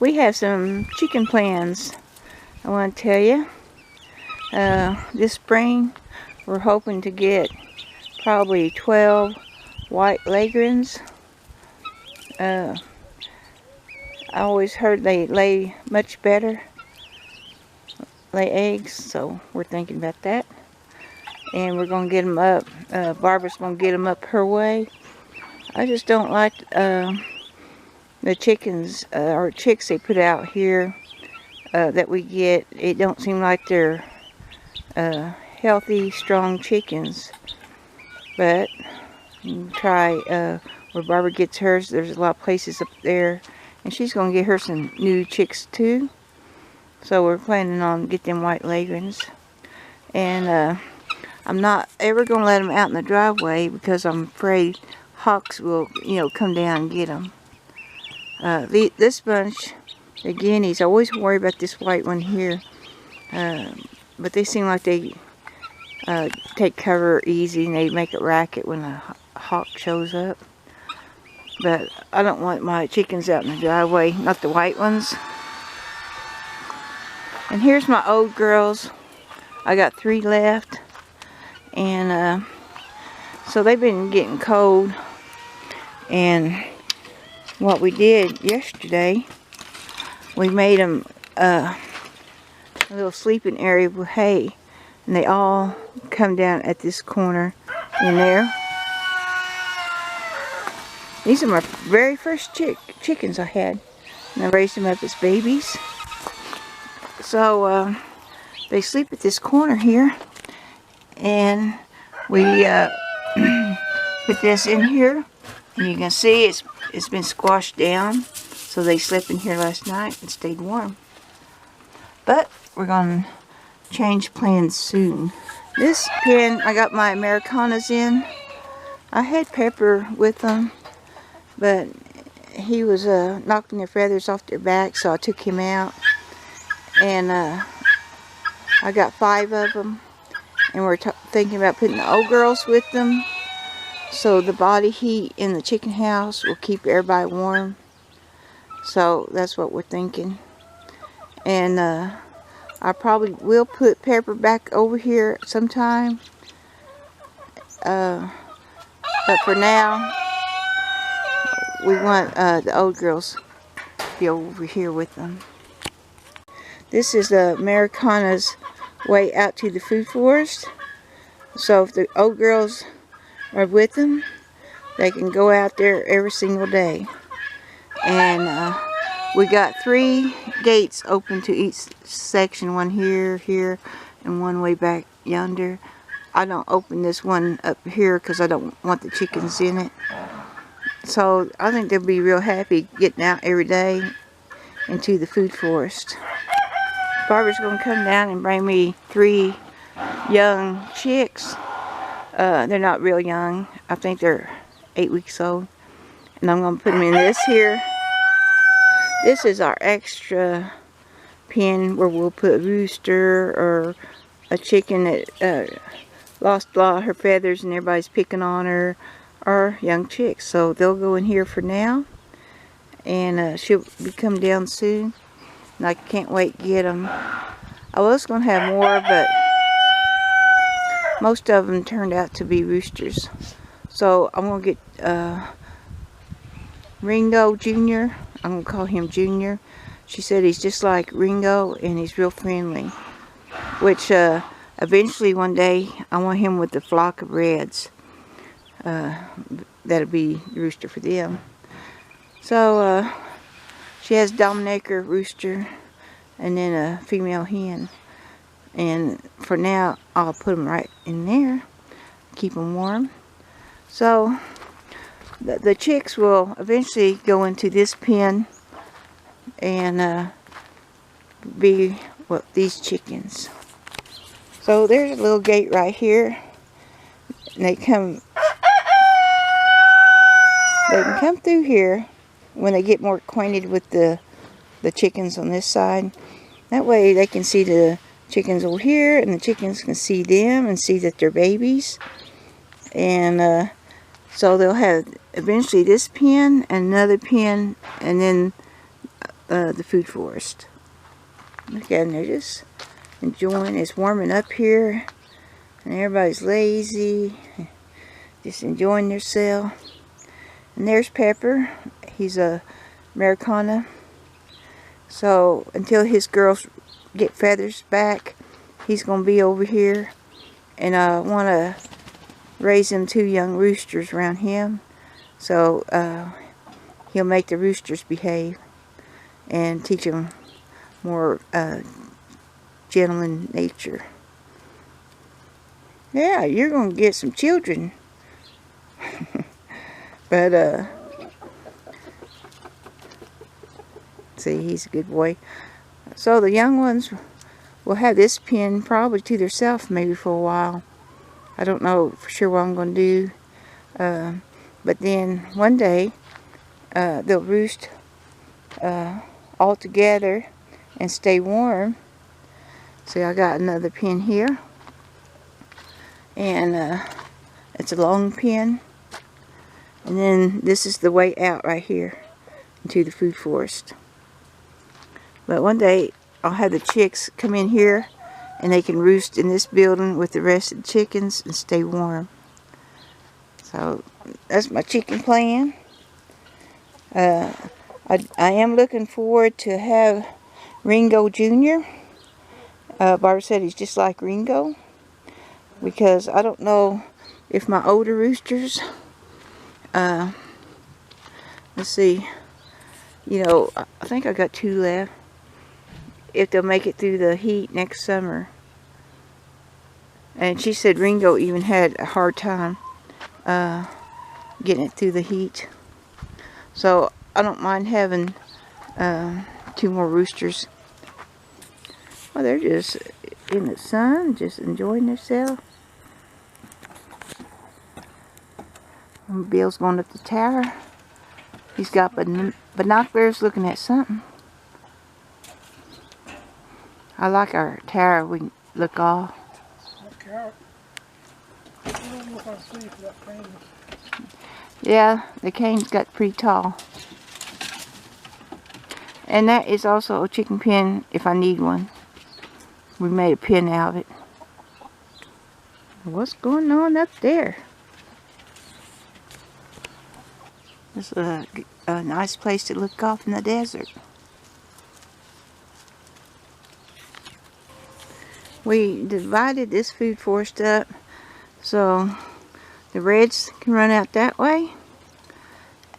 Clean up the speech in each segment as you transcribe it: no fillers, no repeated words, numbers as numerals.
We have some chicken plans I want to tell you. This spring we're hoping to get probably 12 white leghorns. I always heard they lay much better, lay eggs, so we're thinking about that. And we're going to get them up. Barbara's going to get them up her way. I just don't like the chickens or chicks they put out here that we get. It don't seem like they're healthy, strong chickens. But you can try where Barbara gets hers. There's a lot of places up there, and she's going to get her some new chicks too. So we're planning on getting them white leghorns. And I'm not ever going to let them out in the driveway because I'm afraid hawks will, come down and get them. This bunch, the guineas, I always worry about this white one here. But they seem like they take cover easy and they make a racket when a hawk shows up. But I don't want my chickens out in the driveway, not the white ones. And here's my old girls. I got 3 left. And so they've been getting cold. And what we did yesterday, we made them a little sleeping area with hay. And they all come down at this corner in there. These are my very first chickens I had. And I raised them up as babies. So they sleep at this corner here. And we put this in here. And you can see it's been squashed down. So they slept in here last night and stayed warm. But we're going to change plans soon. This pen, I got my Americanas in. I had Pepper with them, but he was knocking their feathers off their back, so I took him out. And I got 5 of them, and we're thinking about putting the old girls with them, so the body heat in the chicken house will keep everybody warm. So that's what we're thinking. And I probably will put Pepper back over here sometime. But for now, we want the old girls to be over here with them. This is the Americana's way out to the food forest. So if the old girls are with them, they can go out there every single day. And we got 3 gates open to each section. One here, here, and one way back yonder. I don't open this one up here because I don't want the chickens in it. So I think they'll be real happy getting out every day into the food forest. Barbara's going to come down and bring me 3 young chicks. They're not real young. I think they're 8 weeks old. And I'm going to put them in this here. This is our extra pen where we'll put a rooster or a chicken that lost a lot of her feathers and everybody's picking on her, or young chicks. So they'll go in here for now. And she'll be come down soon. And I can't wait to get them. I was going to have more, but most of them turned out to be roosters. So I'm going to get Ringo Jr. I'm going to call him Junior. She said he's just like Ringo and he's real friendly. Which eventually one day I want him with the flock of reds. That'll be the rooster for them. So she has Dominator rooster and then a female hen. And for now I'll put them right in there. Keep them warm. So the chicks will eventually go into this pen and be these chickens. So there's a little gate right here, and they can come through here when they get more acquainted with the chickens on this side. That way they can see the chickens over here, and the chickens can see them and see that they're babies. And so they'll have eventually this pen and another pen, and then the food forest. Look at them, they're just enjoying. It's warming up here, and everybody's lazy, just enjoying themselves. And there's Pepper. He's a Americana. So until his girls get feathers back, he's going to be over here. And I want to raise them 2 young roosters around him. So he'll make the roosters behave and teach them more gentleman nature. Yeah, you're going to get some children. But see, he's a good boy. So the young ones will have this pen probably to themselves maybe for a while. I don't know for sure what I'm going to do. But then one day they'll roost all together and stay warm. See, I got another pen here. And it's a long pen. And then this is the way out right here into the food forest. But one day I'll have the chicks come in here and they can roost in this building with the rest of the chickens and stay warm. So that's my chicken plan. I am looking forward to have Ringo Jr. Barbara said he's just like Ringo, because I don't know if my older roosters, let's see, you know, I think I got 2 left, if they'll make it through the heat next summer. And she said Ringo even had a hard time getting it through the heat. So I don't mind having 2 more roosters. Well, they're just in the sun, just enjoying themselves. And Bill's going up the tower. He's got binoculars looking at something. I like our tower. We can look off. Yeah, the cane's got pretty tall. And that is also a chicken pen if I need one. We made a pen out of it. What's going on up there? This is a nice place to look off in the desert. We divided this food forest up so the reds can run out that way.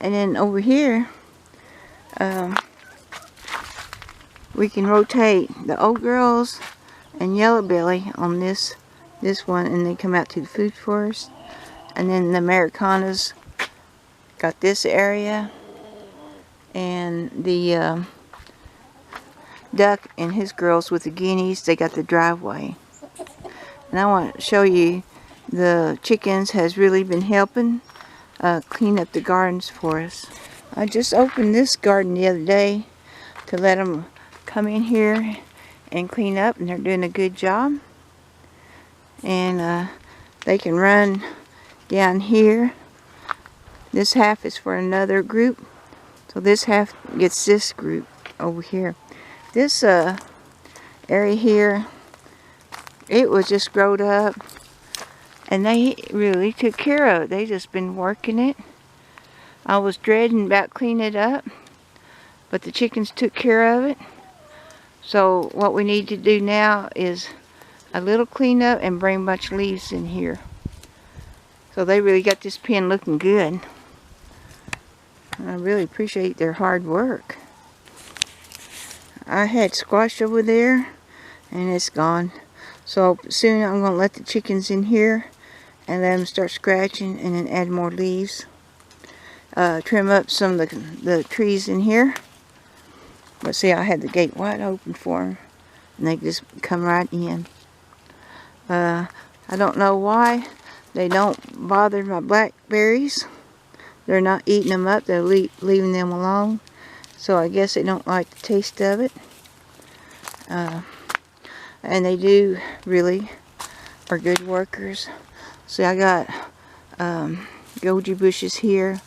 And then over here, we can rotate the old girls and yellow belly on this one, and they come out to the food forest. And then the Americanas got this area, and the duck and his girls with the guineas, they got the driveway. And I want to show you the chickens has really been helping clean up the gardens for us. I just opened this garden the other day to let them come in here and clean up, and they're doing a good job. And they can run down here. This half is for another group, so this half gets this group over here. This area here, it was just growed up, and they really took care of it. They just been working it. I was dreading about cleaning it up, but the chickens took care of it. So what we need to do now is a little cleanup and bring a bunch of leaves in here. So they really got this pen looking good. I really appreciate their hard work. I had squash over there and it's gone. So soon I'm going to let the chickens in here and let them start scratching, and then add more leaves. Trim up some of the trees in here. But see, I had the gate wide open for them, and they just come right in. I don't know why they don't bother my blackberries. They're not eating them up, they're leaving them alone. So I guess they don't like the taste of it. And they do really are good workers. See, I got goji bushes here,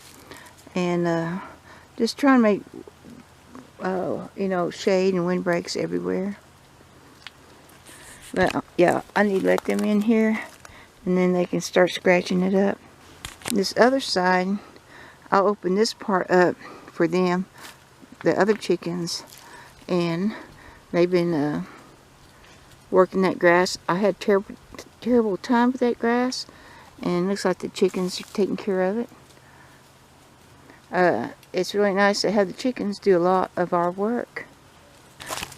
and just trying to make you know, shade and windbreaks everywhere. But yeah, I need to let them in here, and then they can start scratching it up. This other side, I'll open this part up for them, the other chickens, and they've been working that grass. I had terrible time with that grass, and it looks like the chickens are taking care of it. It's really nice to have the chickens do a lot of our work.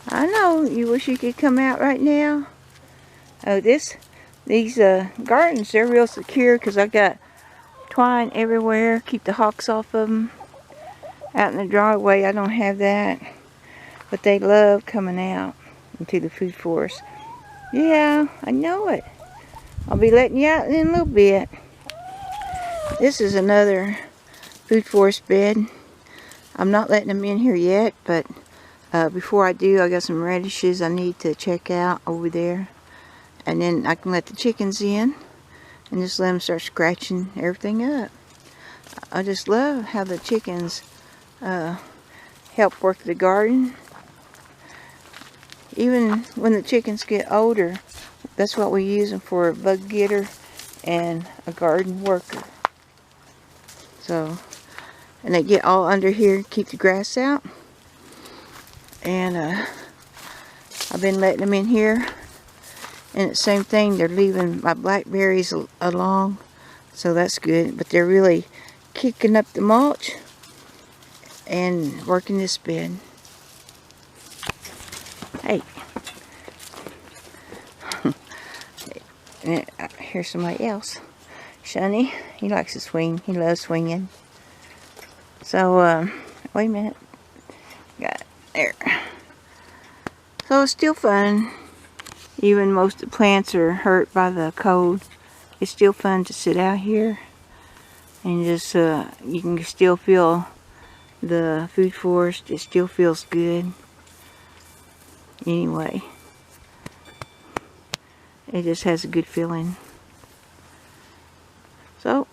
I know you wish you could come out right now. Oh, these gardens, they're real secure because I got twine everywhere, keep the hawks off of them. Out in the driveway, I don't have that, but they love coming out into the food forest. Yeah, I know it. I'll be letting you out in a little bit. This is another food forest bed. I'm not letting them in here yet, but before I do, I got some radishes I need to check out over there. And then I can let the chickens in and just let them start scratching everything up. I just love how the chickens help work the garden. Even when the chickens get older, that's what we use them for, a bug getter and a garden worker. So, and they get all under here, keep the grass out. And I've been letting them in here. And the same thing, they're leaving my blackberries along. So that's good. But they're really kicking up the mulch and working this bed. Hey. And here's somebody else. Shunny, he likes to swing. He loves swinging. So, wait a minute. Got it. There. So it's still fun. Even most of the plants are hurt by the cold. It's still fun to sit out here. And just, you can still feel the food forest. It still feels good. Anyway. It just has a good feeling. So,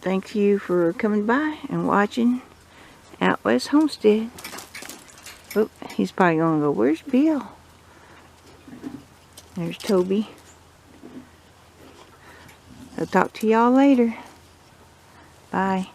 thank you for coming by and watching Out West Homestead. Oh, he's probably going to go, where's Bill? There's Toby. I'll talk to y'all later. Bye.